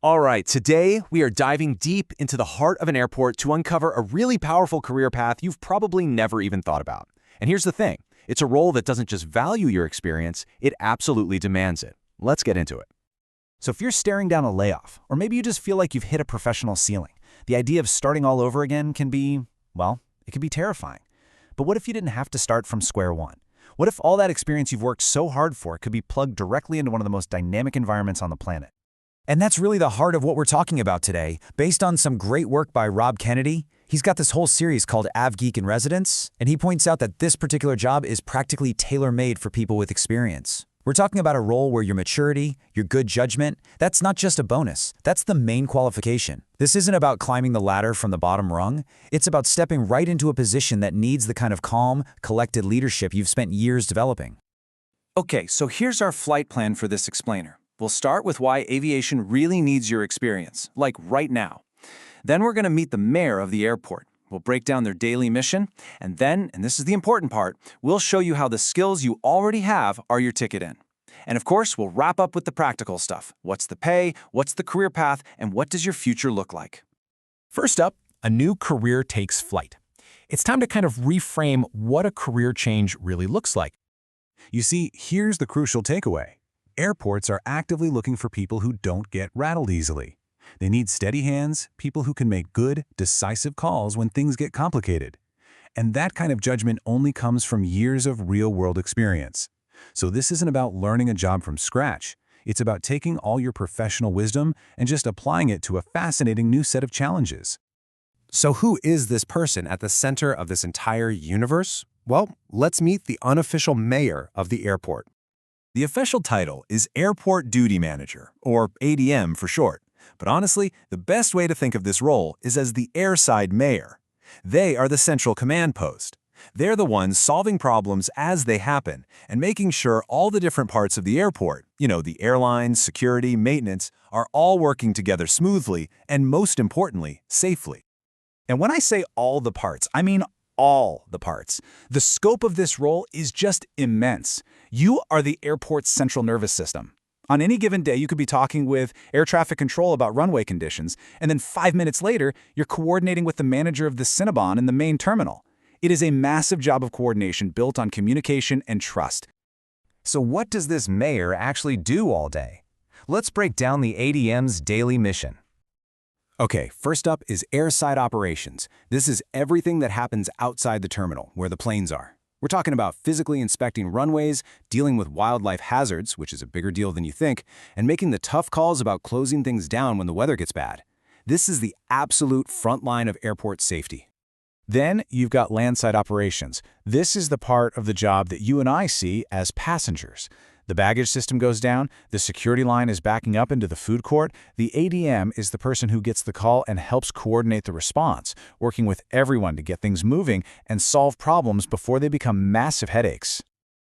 All right, today we are diving deep into the heart of an airport to uncover a really powerful career path you've probably never even thought about. And here's the thing, it's a role that doesn't just value your experience, it absolutely demands it. Let's get into it. So if you're staring down a layoff, or maybe you just feel like you've hit a professional ceiling, the idea of starting all over again can be, well, it can be terrifying. But what if you didn't have to start from square one? What if all that experience you've worked so hard for could be plugged directly into one of the most dynamic environments on the planet? And that's really the heart of what we're talking about today, based on some great work by Rob Kennedy. He's got this whole series called AvGeek in Residence, and he points out that this particular job is practically tailor-made for people with experience. We're talking about a role where your maturity, your good judgment, that's not just a bonus, that's the main qualification. This isn't about climbing the ladder from the bottom rung, it's about stepping right into a position that needs the kind of calm, collected leadership you've spent years developing. Okay, so here's our flight plan for this explainer. We'll start with why aviation really needs your experience, like right now. Then we're going to meet the mayor of the airport. We'll break down their daily mission, and then, and this is the important part, we'll show you how the skills you already have are your ticket in. And of course, we'll wrap up with the practical stuff. What's the pay, what's the career path, and what does your future look like? First up, a new career takes flight. It's time to kind of reframe what a career change really looks like. You see, here's the crucial takeaway. Airports are actively looking for people who don't get rattled easily. They need steady hands, people who can make good, decisive calls when things get complicated. And that kind of judgment only comes from years of real-world experience. So this isn't about learning a job from scratch. It's about taking all your professional wisdom and just applying it to a fascinating new set of challenges. So who is this person at the center of this entire universe? Well, let's meet the unofficial mayor of the airport. The official title is Airport Duty Manager, or ADM for short. But honestly, the best way to think of this role is as the airside mayor. They are the central command post. They're the ones solving problems as they happen and making sure all the different parts of the airport, the airlines, security, maintenance, are all working together smoothly and, most importantly, safely. And when I say all the parts, I mean all the parts. The scope of this role is just immense. You are the airport's central nervous system. On any given day, you could be talking with air traffic control about runway conditions, and then 5 minutes later, you're coordinating with the manager of the Cinnabon in the main terminal. It is a massive job of coordination built on communication and trust. So what does this mayor actually do all day? Let's break down the ADM's daily mission. Okay, first up is airside operations. This is everything that happens outside the terminal, where the planes are. We're talking about physically inspecting runways, dealing with wildlife hazards, which is a bigger deal than you think, and making the tough calls about closing things down when the weather gets bad. This is the absolute front line of airport safety. Then you've got landside operations. This is the part of the job that you and I see as passengers. The baggage system goes down, the security line is backing up into the food court. The ADM is the person who gets the call and helps coordinate the response, working with everyone to get things moving and solve problems before they become massive headaches.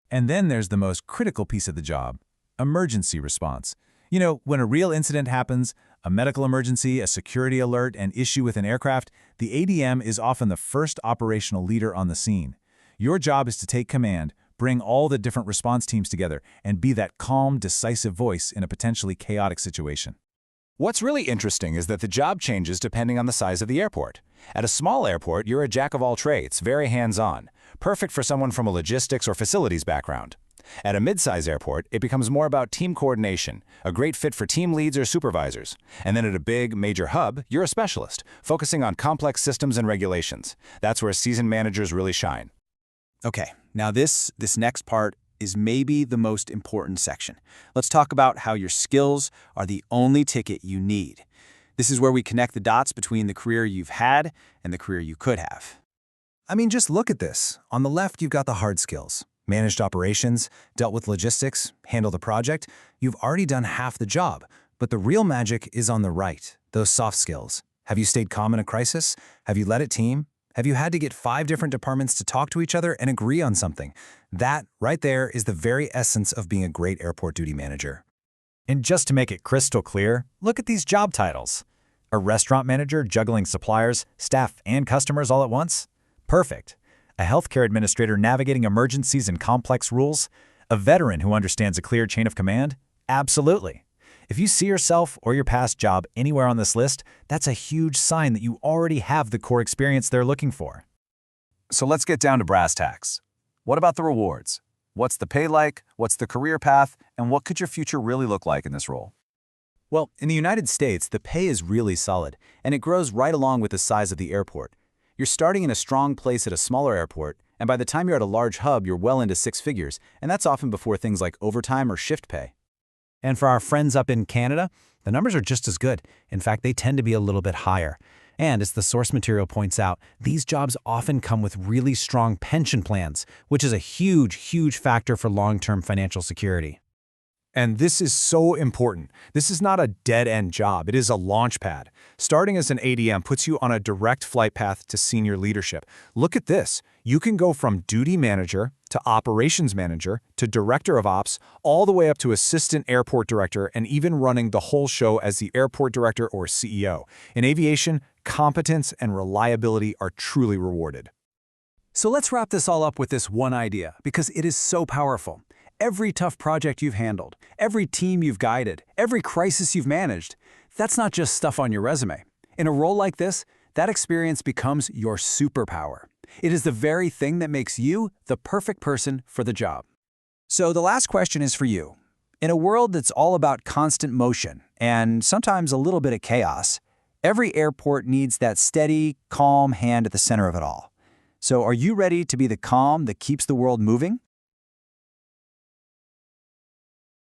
And then there's the most critical piece of the job, emergency response. When a real incident happens, a medical emergency, a security alert, an issue with an aircraft, the ADM is often the first operational leader on the scene. Your job is to take command, bring all the different response teams together, and be that calm, decisive voice in a potentially chaotic situation. What's really interesting is that the job changes depending on the size of the airport. At a small airport, you're a jack of all trades, very hands-on, perfect for someone from a logistics or facilities background. At a mid-size airport, it becomes more about team coordination, a great fit for team leads or supervisors. And then at a big, major hub, you're a specialist, focusing on complex systems and regulations. That's where seasoned managers really shine. Okay, now this next part is maybe the most important section. Let's talk about how your skills are the only ticket you need. This is where we connect the dots between the career you've had and the career you could have. I mean, just look at this. On the left, you've got the hard skills. Managed operations, dealt with logistics, handled a project. You've already done half the job, but the real magic is on the right, those soft skills. Have you stayed calm in a crisis? Have you led a team? Have you had to get 5 different departments to talk to each other and agree on something? That, right there, is the very essence of being a great airport duty manager. And just to make it crystal clear, look at these job titles. A restaurant manager juggling suppliers, staff, and customers all at once? Perfect. A healthcare administrator navigating emergencies and complex rules? A veteran who understands a clear chain of command? Absolutely. If you see yourself or your past job anywhere on this list, that's a huge sign that you already have the core experience they're looking for. So let's get down to brass tacks. What about the rewards? What's the pay like? What's the career path? And what could your future really look like in this role? Well, in the United States, the pay is really solid, and it grows right along with the size of the airport. You're starting in a strong place at a smaller airport, and by the time you're at a large hub, you're well into six figures, and that's often before things like overtime or shift pay. And for our friends up in Canada, the numbers are just as good. In fact, they tend to be a little bit higher. And as the source material points out, these jobs often come with really strong pension plans, which is a huge, huge factor for long-term financial security. And this is so important. This is not a dead-end job. It is a launch pad. Starting as an ADM puts you on a direct flight path to senior leadership. Look at this. You can go from duty manager to operations manager to director of ops, all the way up to assistant airport director and even running the whole show as the airport director or CEO. In aviation, competence and reliability are truly rewarded. So let's wrap this all up with this one idea, because it is so powerful. Every tough project you've handled, every team you've guided, every crisis you've managed, that's not just stuff on your resume. In a role like this, that experience becomes your superpower. It is the very thing that makes you the perfect person for the job. So the last question is for you. In a world that's all about constant motion and sometimes a little bit of chaos, every airport needs that steady, calm hand at the center of it all. So are you ready to be the calm that keeps the world moving?